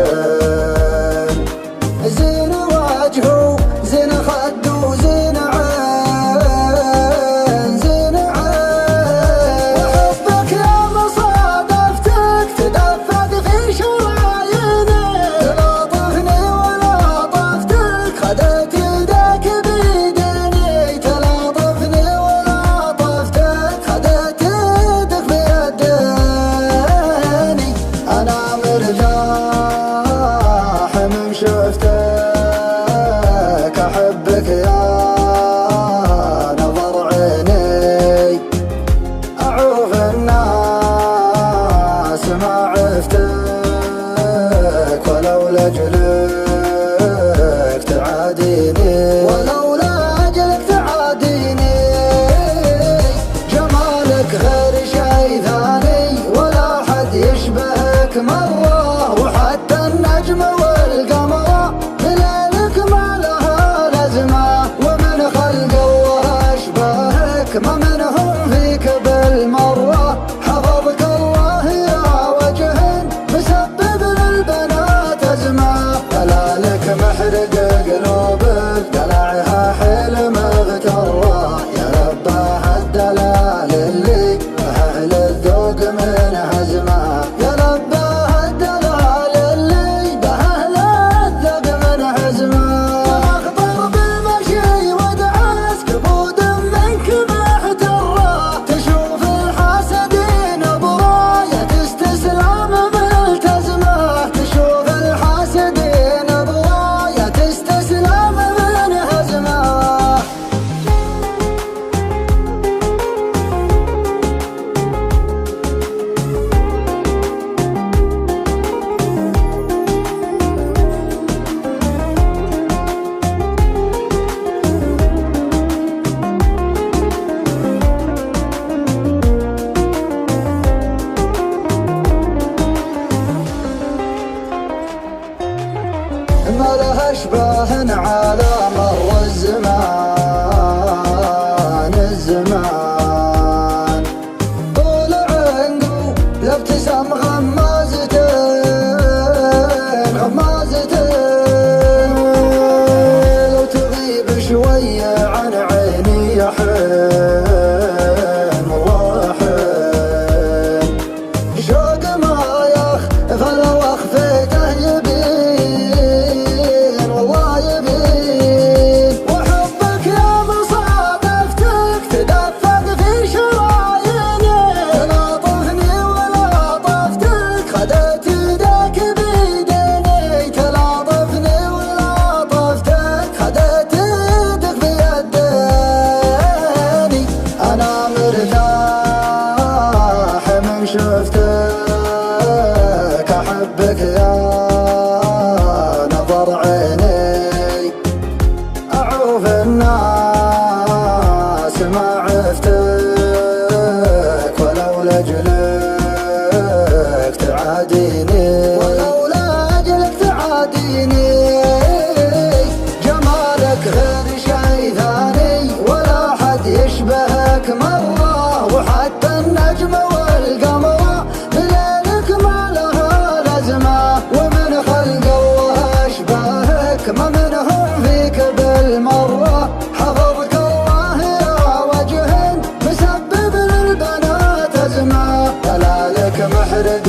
والحسين زين وجهه زين خده زين عين زين عين وحبك يا مصادفتك تدفق في شراييني تلاطفني ولاطفتك خدت يدك بيديني تلاطفني ولاطفتك خدت يدك بيديني أنا مرتاح من شفتك أحبك يا نظر عيني أعوف الناس ما عفتك ولو لأجلك تعاديني ولو لأجلك تعاديني جمالك غير شي ثاني ولا حد يشبهك مرة وحتى النجم والقمر بليلك ما لها لازمة ومن خلق الله أشبهك ما منهم فيك بالمرة حفظك الله يا وجه مسبب للبنات أزمة دلالك محرق قلوبك دلعها حيل مغترة يا رباه الدلال اللي أهل الذوق من هزمه يا رباه الدلال اللي بأهل الذوق من هزمه أخطر بالمشي ودعس كبود منك محترة تشوف الحاسدين براية استسلام ملتزمة تشوف الحاسدين براية استسلام من هزمه ما لها اشباه على مر الزمان طول عنقه لابتسام غمازتين لو تغيب شوية عن عيني يا حين والله حين شوق ما يغفل واخفيته يبين والله يبين وحبك يا مصادفتك تدفق في شراييني تلاطفني ولاطفتك خدت يدك بيديني تلاطفني ولاطفتك خدت يدك بيديني أنا مرتاح من شفتك أحبك يا نظر عيني أعوف الناس ما عفتك ولو لأجلك تعاديني ولو لأجلك تعاديني جمالك غير شي ثاني ولا حد يشبهك مرة وحتى النجم والقمر بليلك ما لها لازمة ومن خلق الله أشبهك ما منهم فيك بالمرة حفظك الله يا وجه مسبب للبنات أزمة دلالك محرق